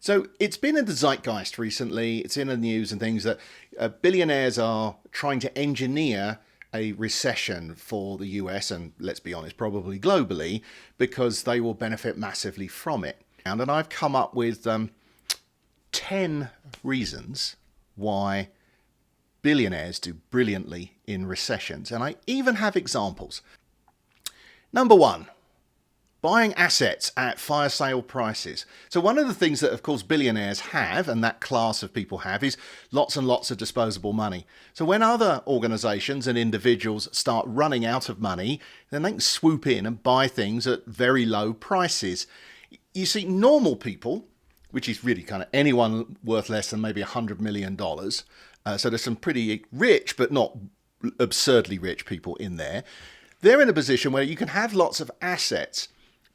So it's been in the zeitgeist recently, it's in the news and things that billionaires are trying to engineer a recession for the US and, let's be honest, probably globally, because they will benefit massively from it. And I've come up with 10 reasons why billionaires do brilliantly in recessions. And I even have examples. Number one, buying assets at fire sale prices. So one of the things that, of course, billionaires have, and that class of people have, is lots and lots of disposable money. So when other organizations and individuals start running out of money, then they can swoop in and buy things at very low prices. You see, normal people, which is really kind of anyone worth less than maybe $100 million. So there's some pretty rich, but not absurdly rich people in there. They're in a position where you can have lots of assets.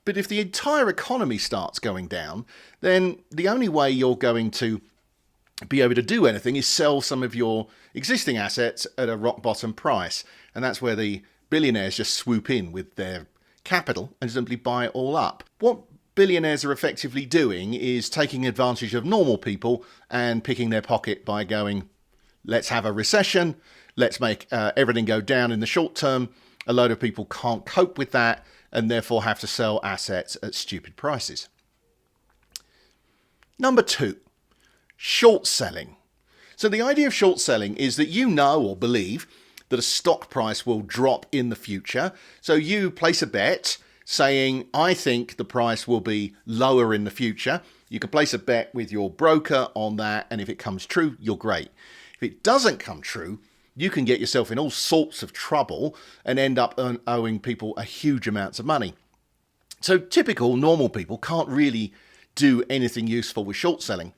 But if the entire economy starts going down, then the only way you're going to be able to do anything is sell some of your existing assets at a rock bottom price. And that's where the billionaires just swoop in with their capital and simply buy it all up. What billionaires are effectively doing is taking advantage of normal people and picking their pocket by going, let's have a recession, let's make everything go down in the short term. A load of people can't cope with that and therefore have to sell assets at stupid prices. Number two, short selling. So the idea of short selling is that you know or believe that a stock price will drop in the future. So you place a bet saying, I think the price will be lower in the future. You can place a bet with your broker on that, and if it comes true, you're great. If it doesn't come true, you can get yourself in all sorts of trouble and end up owing people a huge amounts of money. So typical normal people can't really do anything useful with short selling.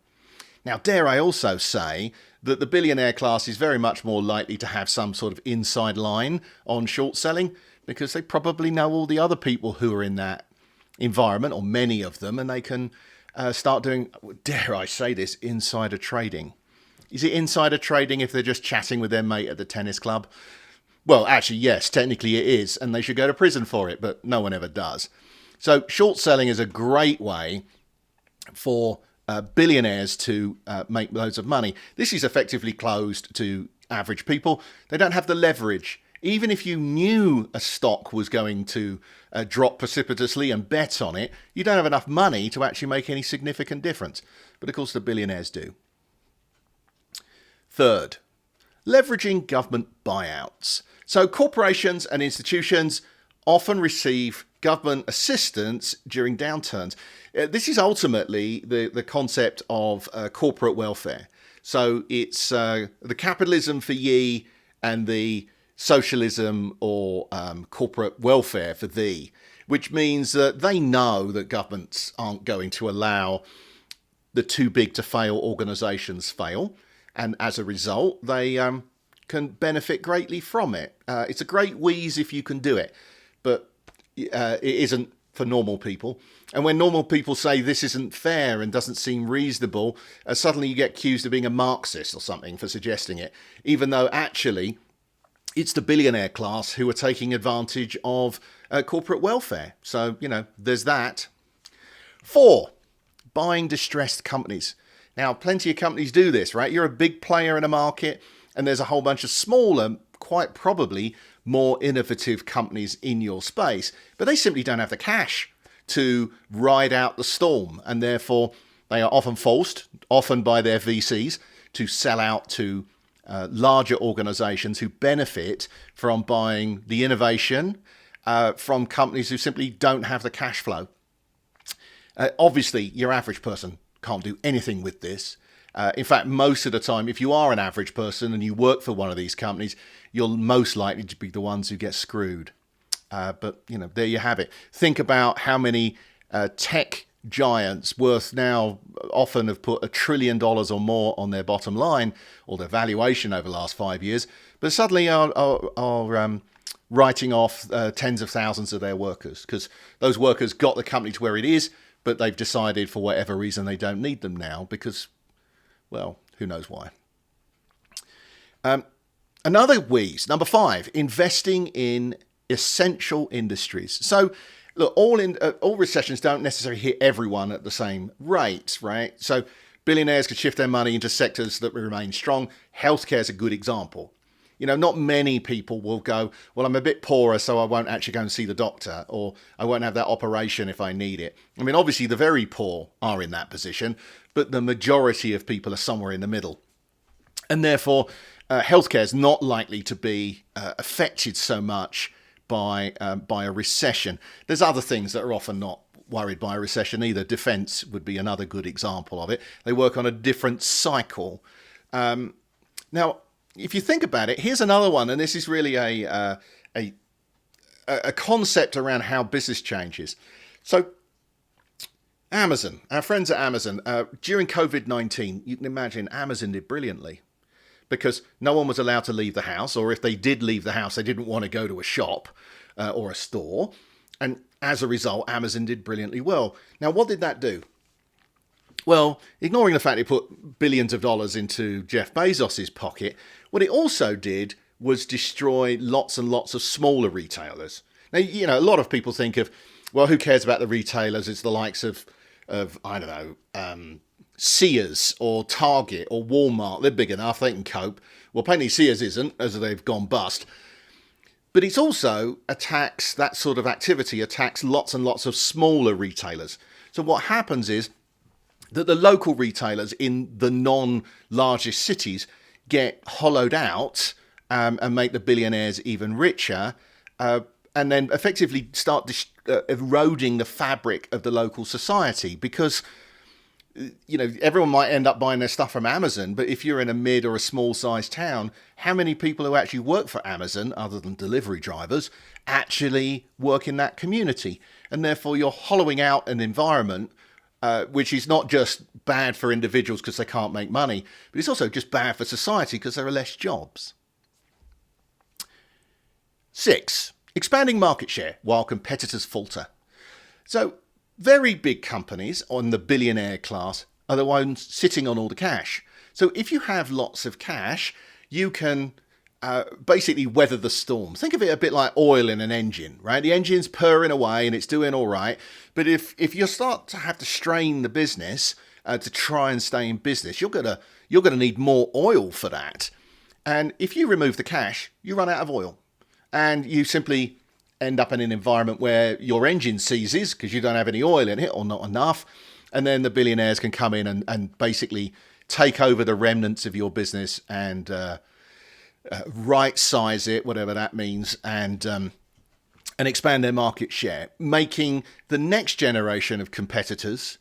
Now, dare I also say that the billionaire class is very much more likely to have some sort of inside line on short selling because they probably know all the other people who are in that environment, or many of them, and they can start doing, dare I say this, insider trading. Is it insider trading if they're just chatting with their mate at the tennis club? Well, actually, yes, technically it is, and they should go to prison for it, but no one ever does. So short selling is a great way for billionaires to make loads of money. This is effectively closed to average people. They don't have the leverage. Even if you knew a stock was going to drop precipitously and bet on it, you don't have enough money to actually make any significant difference. But of course, the billionaires do. Third, leveraging government buyouts. So corporations and institutions often receive government assistance during downturns. This is ultimately the concept of corporate welfare. So it's the capitalism for ye and the socialism or corporate welfare for thee, which means that they know that governments aren't going to allow the too big to fail organizations fail. And as a result, they can benefit greatly from it. It's a great wheeze if you can do it, but it isn't for normal people. And when normal people say this isn't fair and doesn't seem reasonable, suddenly you get accused of being a Marxist or something for suggesting it, even though actually it's the billionaire class who are taking advantage of corporate welfare. So, there's that. 4, buying distressed companies. Now, plenty of companies do this, right? You're a big player in a market and there's a whole bunch of smaller, quite probably more innovative companies in your space, but they simply don't have the cash to ride out the storm. And therefore, they are often forced, often by their VCs, to sell out to larger organizations who benefit from buying the innovation from companies who simply don't have the cash flow. Obviously, your average person can't do anything with this. In fact, most of the time, if you are an average person and you work for one of these companies, you're most likely to be the ones who get screwed. But, there you have it. Think about how many tech giants worth now often have put $1 trillion or more on their bottom line or their valuation over the last 5 years, but suddenly are writing off tens of thousands of their workers because those workers got the company to where it is, but they've decided for whatever reason they don't need them now because, well, who knows why. Another wheeze, number 5, investing in essential industries. So look, all recessions don't necessarily hit everyone at the same rate, right? So billionaires could shift their money into sectors that remain strong. Healthcare is a good example. Not many people will go, well, I'm a bit poorer, so I won't actually go and see the doctor, or I won't have that operation if I need it. I mean, obviously, the very poor are in that position, but the majority of people are somewhere in the middle. And therefore, healthcare is not likely to be affected so much by a recession. There's other things that are often not worried by a recession either. Defense would be another good example of it. They work on a different cycle. Now, if you think about it, here's another one, and this is really a concept around how business changes. So, Amazon, our friends at Amazon, during COVID-19, you can imagine Amazon did brilliantly because no one was allowed to leave the house, or if they did leave the house, they didn't want to go to a shop or a store. And as a result, Amazon did brilliantly well. Now, what did that do? Well, ignoring the fact it put billions of dollars into Jeff Bezos's pocket, what it also did was destroy lots and lots of smaller retailers. Now, a lot of people think of, well, who cares about the retailers? It's the likes of I don't know, Sears or Target or Walmart. They're big enough, they can cope. Well, apparently Sears isn't, as they've gone bust. But it's also attacks, that sort of activity attacks lots and lots of smaller retailers. So what happens is that the local retailers in the non-largest cities get hollowed out and make the billionaires even richer, and then effectively start eroding the fabric of the local society because, everyone might end up buying their stuff from Amazon, but if you're in a mid or a small-sized town, how many people who actually work for Amazon, other than delivery drivers, actually work in that community? And therefore, you're hollowing out an environment which is not just bad for individuals because they can't make money, but it's also just bad for society because there are less jobs. 6, expanding market share while competitors falter. So very big companies on the billionaire class are the ones sitting on all the cash. So if you have lots of cash, you can basically weather the storm. Think of it a bit like oil in an engine, right? The engine's purring away and it's doing all right. But if you start to have to strain the business to try and stay in business, you're gonna need more oil for that. And if you remove the cash, you run out of oil. And you simply end up in an environment where your engine seizes because you don't have any oil in it or not enough. And then the billionaires can come in and basically take over the remnants of your business and right size it, whatever that means, and expand their market share, making the next generation of competitors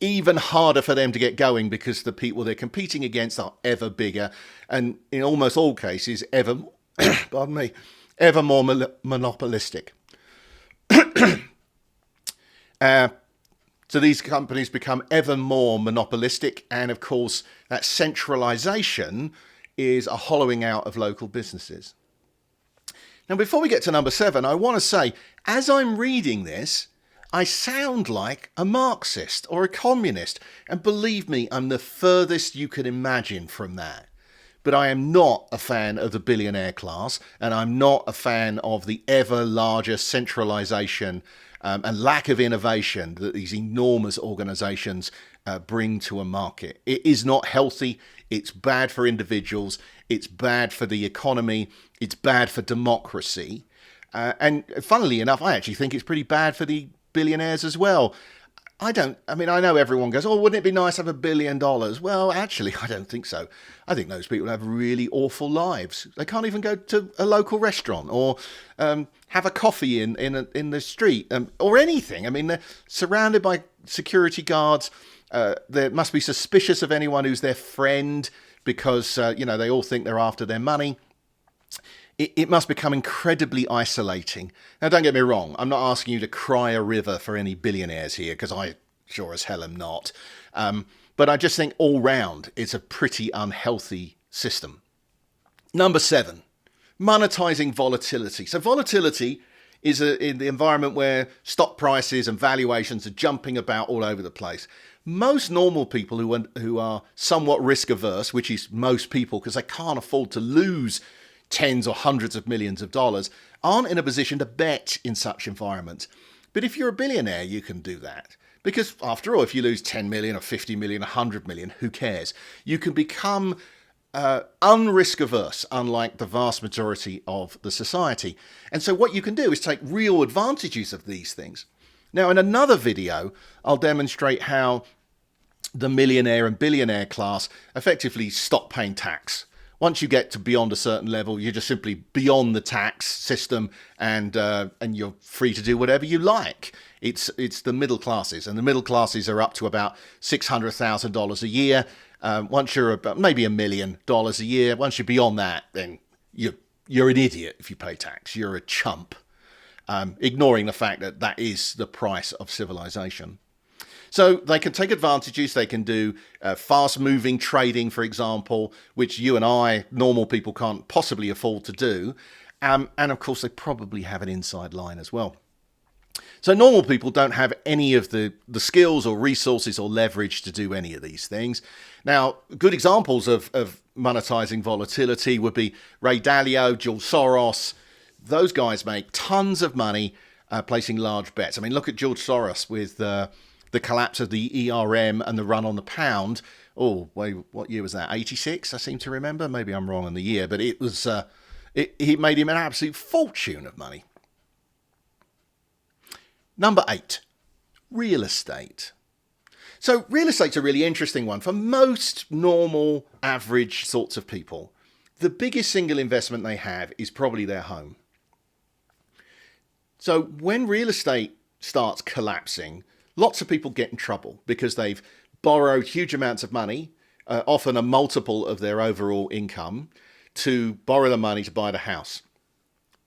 even harder for them to get going because the people they're competing against are ever bigger and in almost all cases ever pardon me, ever more monopolistic. So these companies become ever more monopolistic, and of course that centralization is a hollowing out of local businesses. Now, before we get to number 7, I want to say, as I'm reading this, I sound like a Marxist or a communist, and believe me, I'm the furthest you can imagine from that. But I am not a fan of the billionaire class, and I'm not a fan of the ever larger centralization and lack of innovation that these enormous organizations bring to a market. It is not healthy. It's bad for individuals. It's bad for the economy. It's bad for democracy. And funnily enough, I actually think it's pretty bad for the billionaires as well. I know everyone goes, oh, wouldn't it be nice to have $1 billion? Well, actually, I don't think so. I think those people have really awful lives. They can't even go to a local restaurant or have a coffee in the street or anything. I mean, they're surrounded by security guards. They must be suspicious of anyone who's their friend because, they all think they're after their money. It must become incredibly isolating. Now, don't get me wrong. I'm not asking you to cry a river for any billionaires here, because I sure as hell am not. But I just think all round it's a pretty unhealthy system. Number 7, monetizing volatility. So volatility is in the environment where stock prices and valuations are jumping about all over the place. Most normal people who are somewhat risk averse, which is most people because they can't afford to lose tens or hundreds of millions of dollars, aren't in a position to bet in such environments. But if you're a billionaire, you can do that. Because after all, if you lose 10 million or 50 million, 100 million, who cares? You can become unrisk averse, unlike the vast majority of the society. And so what you can do is take real advantages of these things. Now, in another video, I'll demonstrate how the millionaire and billionaire class effectively stop paying tax. Once you get to beyond a certain level, you're just simply beyond the tax system, and you're free to do whatever you like. It's the middle classes, and the middle classes are up to about $600,000 a year. Once you're about maybe $1 million a year, once you're beyond that, then you're an idiot if you pay tax. You're a chump, ignoring the fact that that is the price of civilization. So they can take advantages. They can do fast-moving trading, for example, which you and I, normal people, can't possibly afford to do. And of course, they probably have an inside line as well. So normal people don't have any of the skills or resources or leverage to do any of these things. Now, good examples of monetizing volatility would be Ray Dalio, George Soros. Those guys make tons of money placing large bets. I mean, look at George Soros with the collapse of the ERM and the run on the pound. Oh, wait, what year was that? 86, I seem to remember. Maybe I'm wrong on the year, but it was it made him an absolute fortune of money. Number 8, real estate. So real estate's a really interesting one for most normal, average sorts of people. The biggest single investment they have is probably their home. So when real estate starts collapsing, lots of people get in trouble because they've borrowed huge amounts of money, often a multiple of their overall income, to borrow the money to buy the house.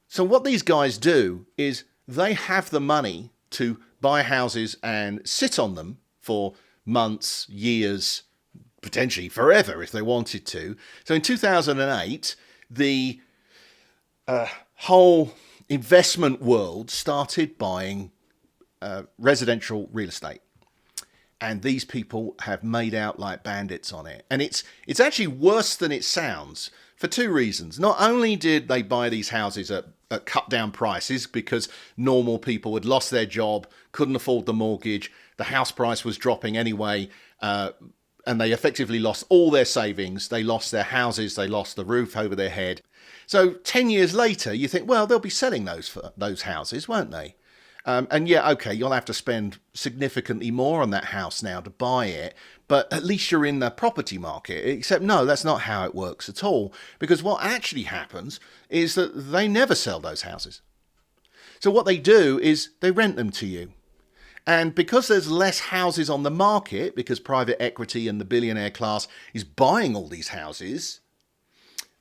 So what these guys do is they have the money to buy houses and sit on them for months, years, potentially forever if they wanted to. So in 2008, the whole investment world started buying residential real estate. And these people have made out like bandits on it. And it's actually worse than it sounds for two reasons. Not only did they buy these houses at cut down prices because normal people had lost their job, couldn't afford the mortgage, the house price was dropping anyway, and they effectively lost all their savings. They lost their houses, they lost the roof over their head. So 10 years later, you think, well, they'll be selling those houses, won't they? And yeah, okay, you'll have to spend significantly more on that house now to buy it, but at least you're in the property market. Except no, that's not how it works at all, because what actually happens is that they never sell those houses. So what they do is they rent them to you. And because there's less houses on the market, because private equity and the billionaire class is buying all these houses,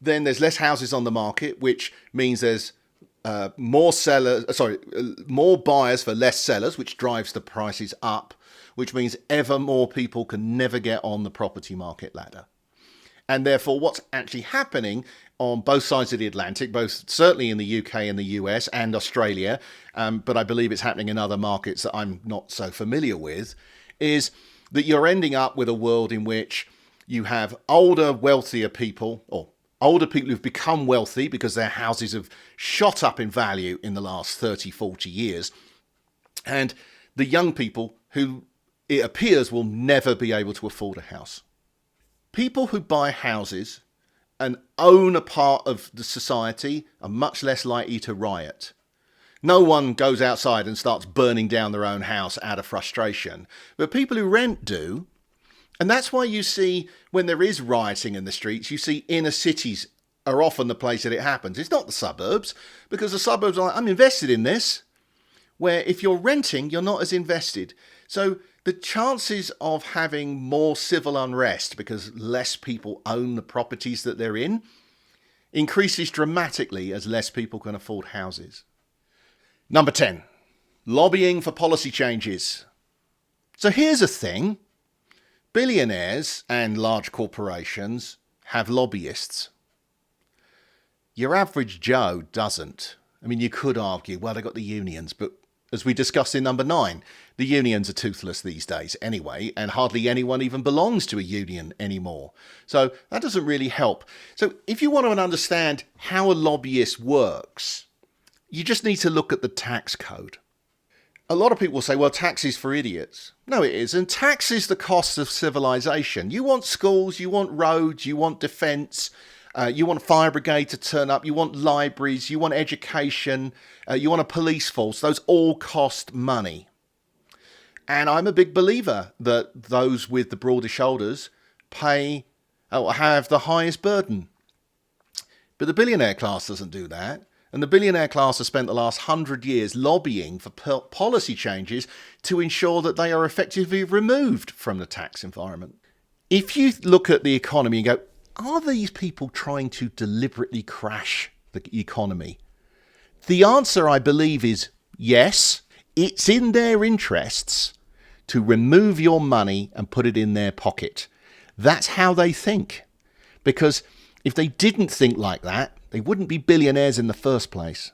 then there's less houses on the market, which means there's more buyers for less sellers, which drives the prices up, which means ever more people can never get on the property market ladder. And therefore, what's actually happening on both sides of the Atlantic, both certainly in the UK and the US and Australia, but I believe it's happening in other markets that I'm not so familiar with, is that you're ending up with a world in which you have older, wealthier people, or older people who've become wealthy because their houses have shot up in value in the last 30, 40 years. And the young people who, it appears, will never be able to afford a house. People who buy houses and own a part of the society are much less likely to riot. No one goes outside and starts burning down their own house out of frustration. But people who rent do. And that's why you see, when there is rioting in the streets, you see inner cities are often the place that it happens. It's not the suburbs, because the suburbs are like, I'm invested in this. Where if you're renting, you're not as invested. So the chances of having more civil unrest, because less people own the properties that they're in, increases dramatically as less people can afford houses. Number 10, lobbying for policy changes. So here's a thing. Billionaires and large corporations have lobbyists. Your average Joe doesn't. I mean, you could argue, well, they got the unions, but as we discussed in number 9, the unions are toothless these days anyway, and hardly anyone even belongs to a union anymore. So that doesn't really help. So if you want to understand how a lobbyist works, You just need to look at the tax code. A lot of people say, well, tax is for idiots. No, it isn't. Tax is the cost of civilization. You want schools, you want roads, you want defence, you want a fire brigade to turn up, you want libraries, you want education, you want a police force. Those all cost money. And I'm a big believer that those with the broader shoulders pay or have the highest burden. But the billionaire class doesn't do that. And the billionaire class has spent the last 100 years lobbying for policy changes to ensure that they are effectively removed from the tax environment. If you look at the economy and go, are these people trying to deliberately crash the economy? The answer, I believe, is yes. It's in their interests to remove your money and put it in their pocket. That's how they think. Because if they didn't think like that, they wouldn't be billionaires in the first place.